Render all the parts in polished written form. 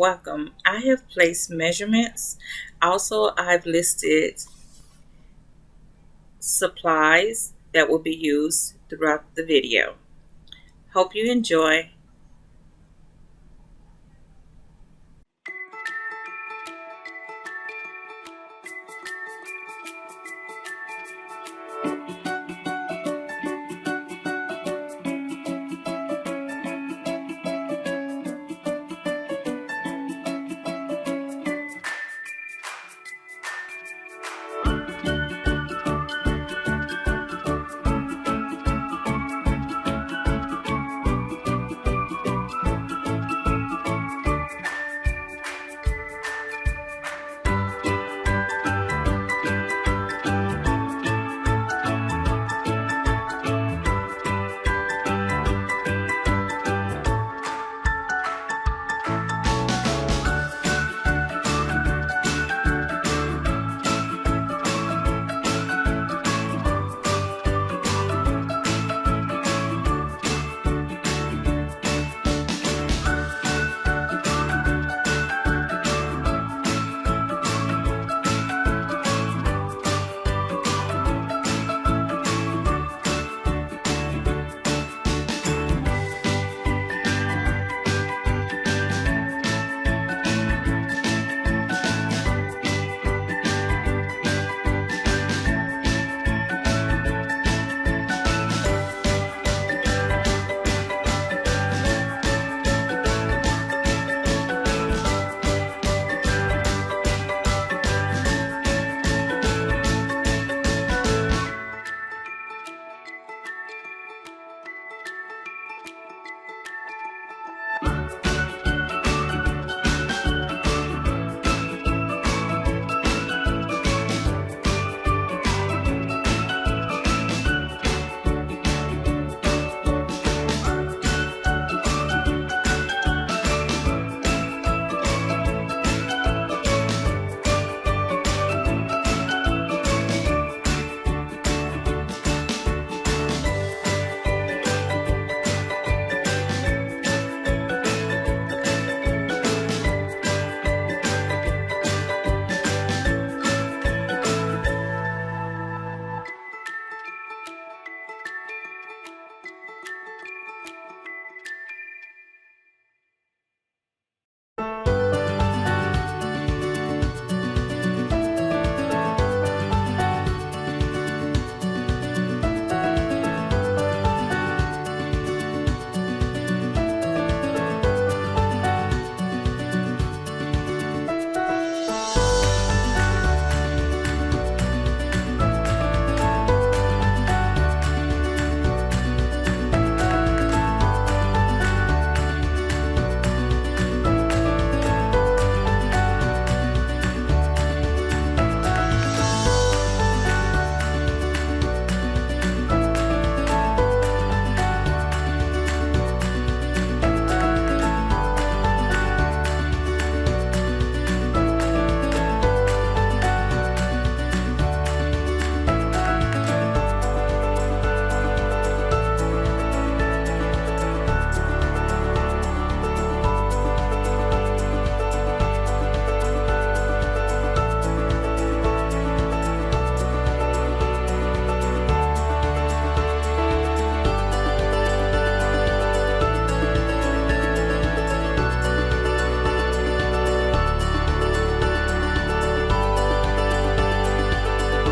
welcome. I have placed measurements. Also, I've listed supplies that will be used throughout the video. Hope you enjoy.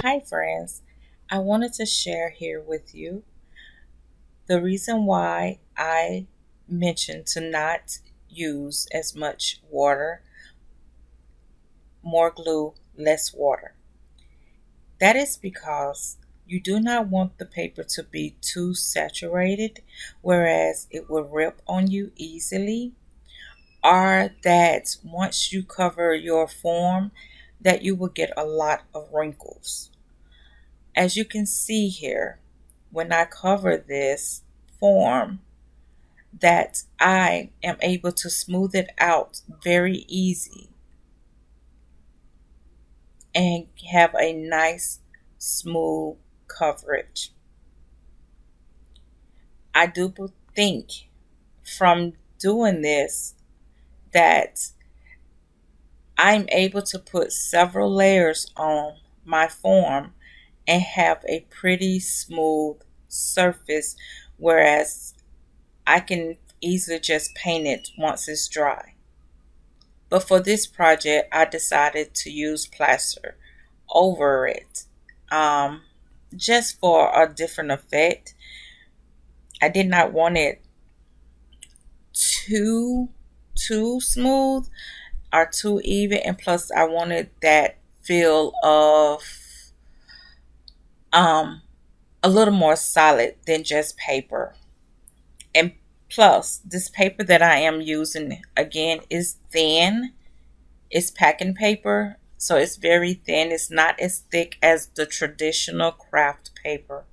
Hi, friends. I wanted to share here with you the reason why I mentioned to not use as much water, more glue, less water. That is because you do not want the paper to be too saturated, whereas it will rip on you easily, or that once you cover your form, that you will get a lot of wrinkles. As you can see here, when I cover this form, that I am able to smooth it out very easy and have a nice smooth coverage. I do think from doing this that I'm able to put several layers on my form and have a pretty smooth surface, whereas I can easily just paint it once it's dry. But for this project, I decided to use plaster over it, um, just for a different effect. I did not want it too too smooth or too even, and plus I wanted that feel of um a little more solid than just paper. And plus, this paper that I am using again is thin. It's packing paper, so it's very thin. It's not as thick as the traditional craft paper.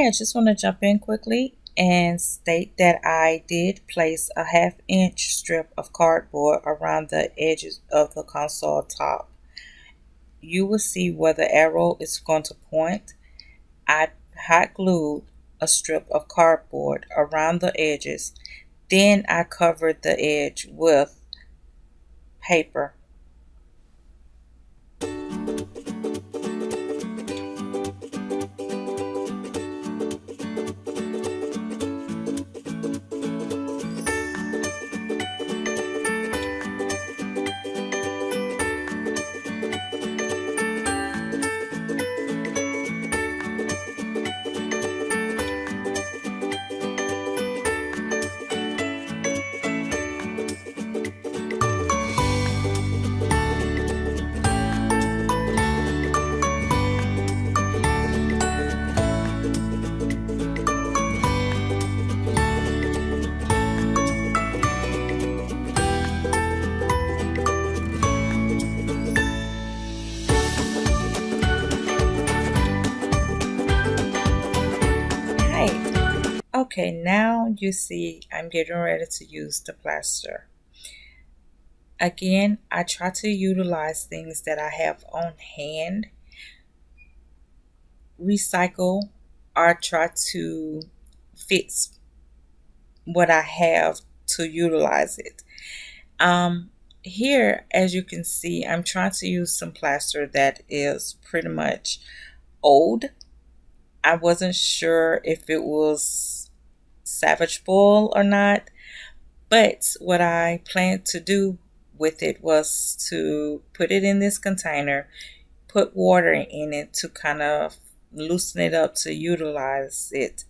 I just want to jump in quickly and state that I did place a ½ inch strip of cardboard around the edges of the console top. You will see where the arrow is going to point. I hot glued a strip of cardboard around the edges. Then I covered the edge with paper. Right. Okay, now you see I'm getting ready to use the plaster. Again, I try to utilize things that I have on hand, recycle, or try to fix what I have to utilize it. Here, as you can see, I'm trying to use some plaster that is pretty much old. I wasn't sure if it was salvageable or not, but what I planned to do with it was to put it in this container, put water in it to kind of loosen it up to utilize it.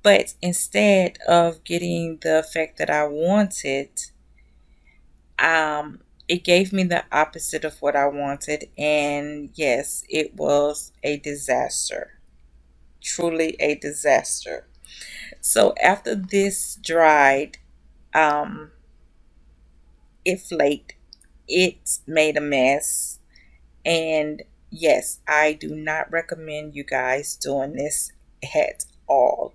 But instead of getting the effect that I wanted, it gave me the opposite of what I wanted. And yes, it was a disaster. Truly a disaster. So after this dried, um, it flaked. It made a mess. And yes, I do not recommend you guys doing this at all.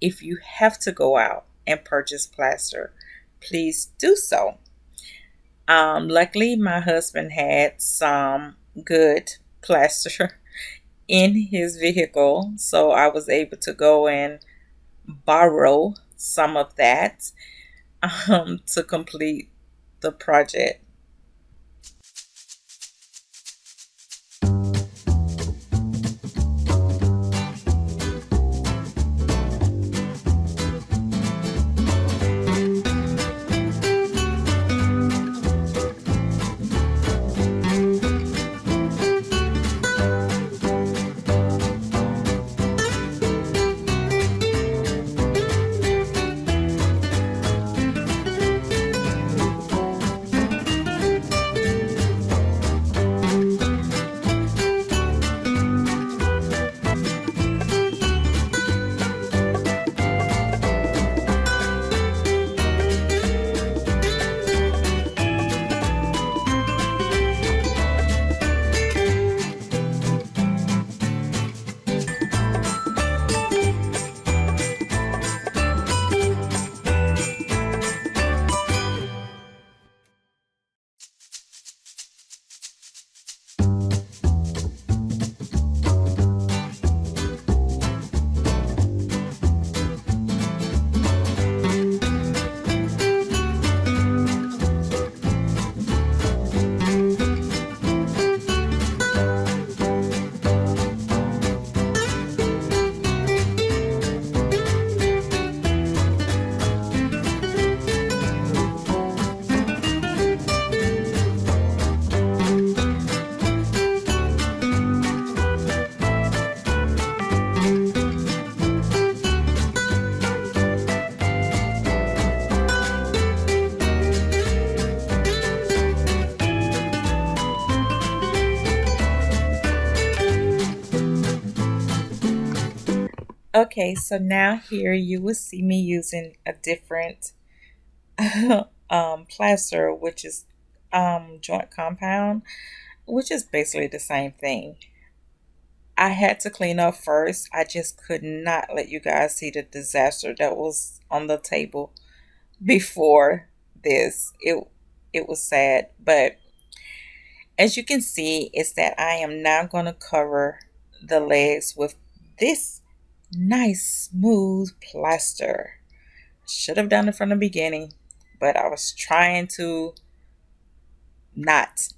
If you have to go out and purchase plaster, please do so. Luckily, my husband had some good plaster in his vehicle, so I was able to go and borrow some of that to complete the project. Okay, so now here you will see me using a different plaster, which is joint compound, which is basically the same thing. I had to clean up first. I just could not let you guys see the disaster that was on the table before this. It was sad, but as you can see, is that I am now going to cover the legs with this nice smooth plaster. Should have done it from the beginning, but I was trying to not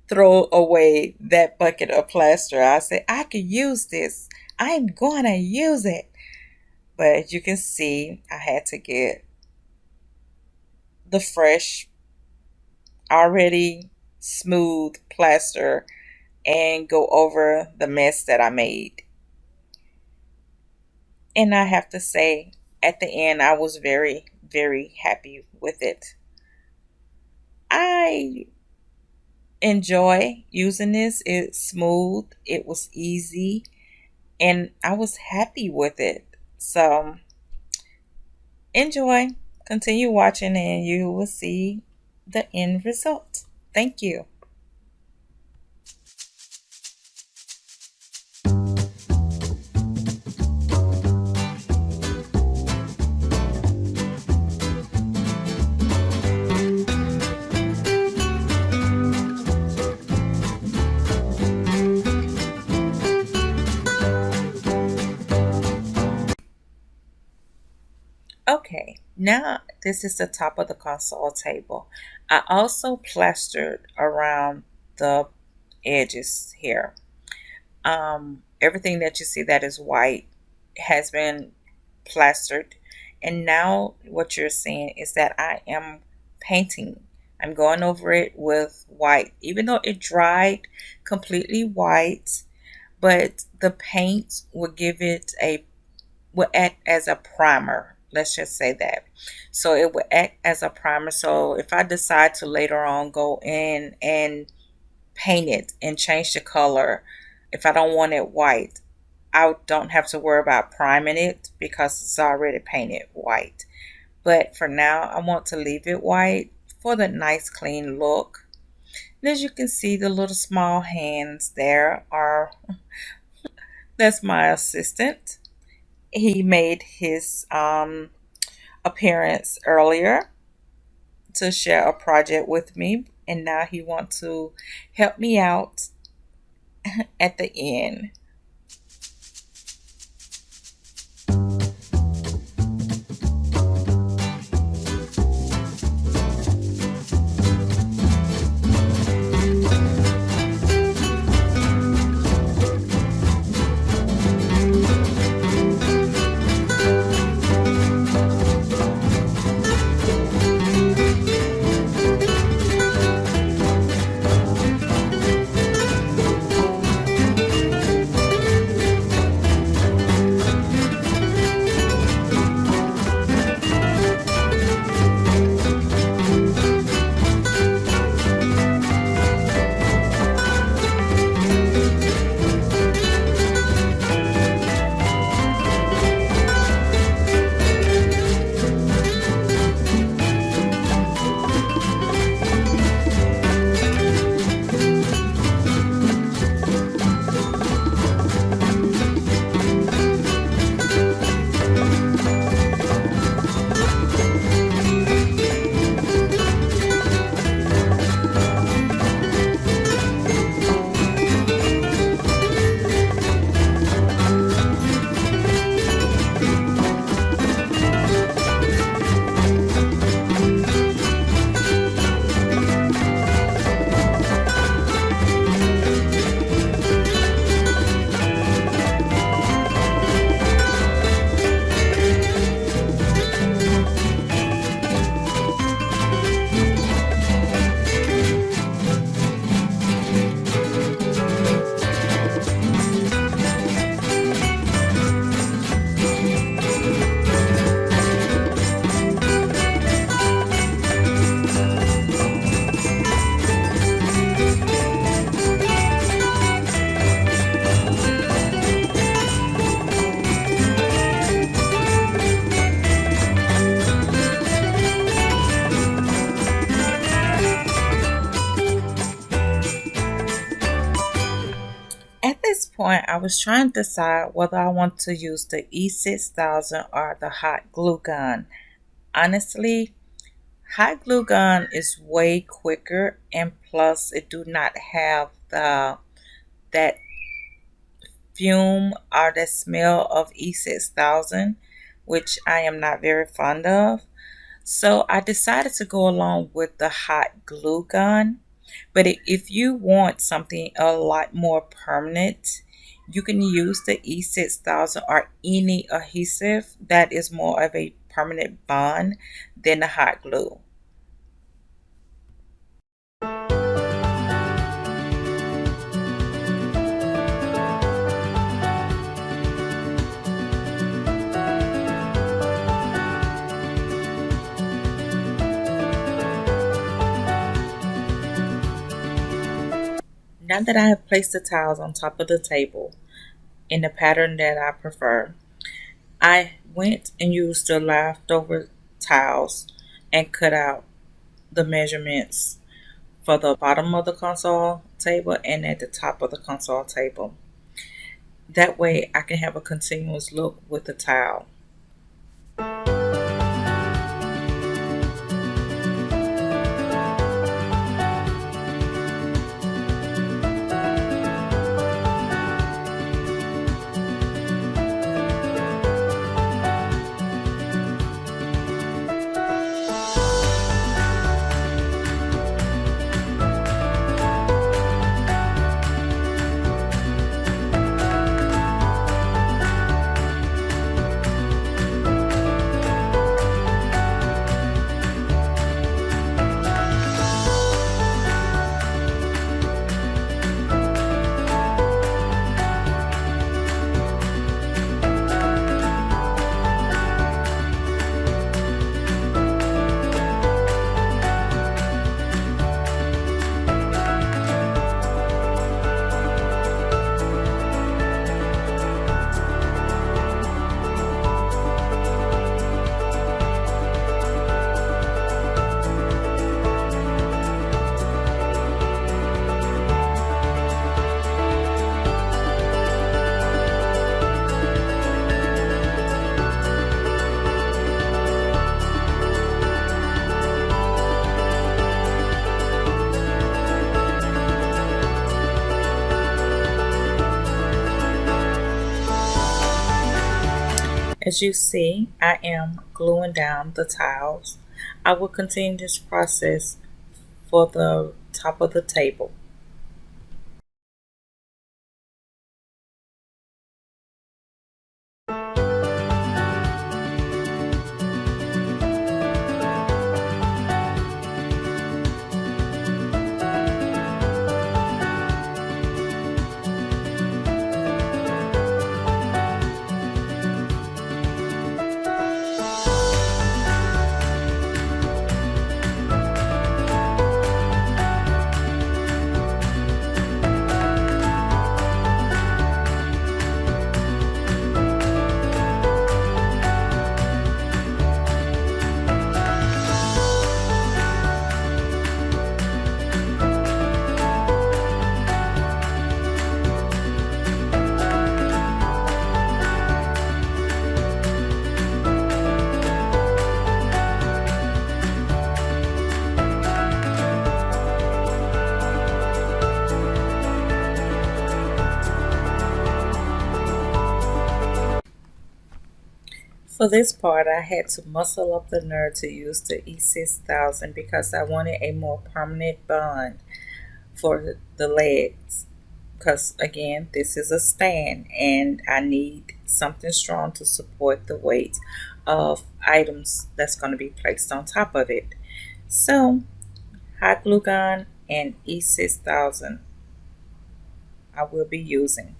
throw away that bucket of plaster. I said, I could use this. I'm going to use it. But as you can see, I had to get the fresh, already smooth plaster and go over the mess that I made. And I have to say, at the end, I was very, very happy with it. I enjoy using this. It's smooth, it was easy, and I was happy with it. So enjoy, continue watching, and you will see the end result. Thank you. Okay, now this is the top of the console table. I also plastered around the edges here. Everything that you see that is white has been plastered, and now what you're seeing is that I am painting. I'm going over it with white, even though it dried completely white, but the paint will give it a will act as a primer. Let's just say that. So it will act as a primer. So if I decide to later on go in and paint it and change the color, if I don't want it white, I don't have to worry about priming it because it's already painted white. But for now, I want to leave it white for the nice clean look. And as you can see, the little small hands there are, that's my assistant. He made his appearance earlier to share a project with me, and now he wants to help me out at the end. point, I was trying to decide whether I want to use the E6000 or the hot glue gun. Honestly, hot glue gun is way quicker, and plus it do not have that fume or the smell of E6000, which I am not very fond of. So I decided to go along with the hot glue gun. But if you want something a lot more permanent, you can use the E6000 or any adhesive that is more of a permanent bond than the hot glue. Now that I have placed the tiles on top of the table in the pattern that I prefer, I went and used the leftover tiles and cut out the measurements for the bottom of the console table and at the top of the console table. That way I can have a continuous look with the tile. As you see, I am gluing down the tiles. I will continue this process for the top of the table. For this part, I had to muscle up the nerve to use the E6000 because I wanted a more permanent bond for the legs. Because again, this is a stand and I need something strong to support the weight of items that's going to be placed on top of it. So, hot glue gun and E6000 I will be using.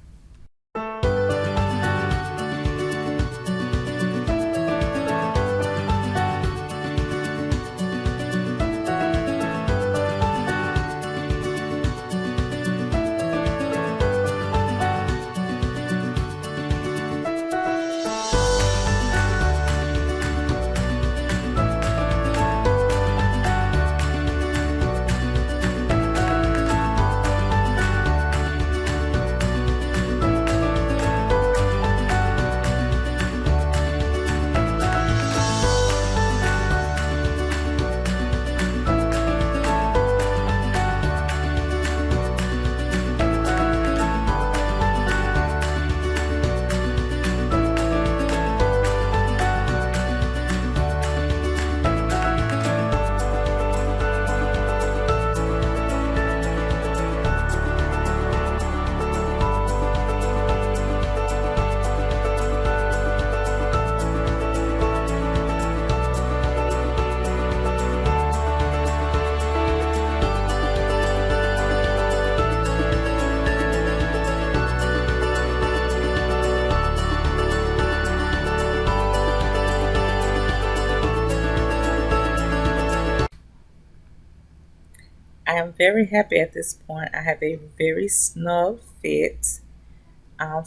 I am very happy at this point. I have a very snug fit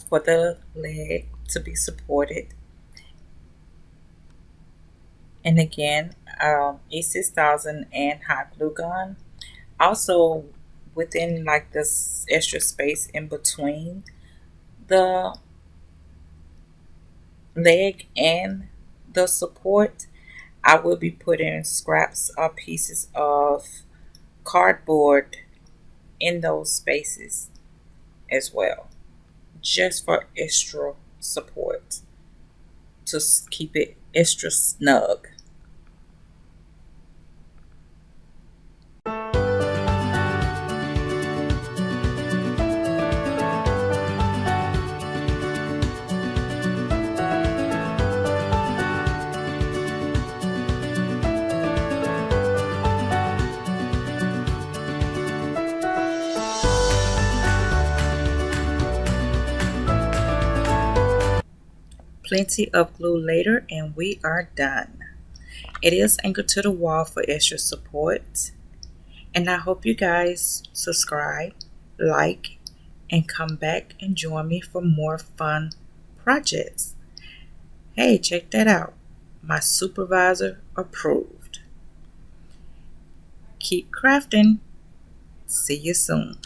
for the leg to be supported. And again, E6000 and hot glue gun. Also, within like this extra space in between the leg and the support, I will be putting scraps or pieces of cardboard in those spaces as well, just for extra support to keep it extra snug. Plenty of glue later and we are done. It is anchored to the wall for extra support. And I hope you guys subscribe, like, and come back and join me for more fun projects. Hey, check that out. My supervisor approved. Keep crafting. See you soon.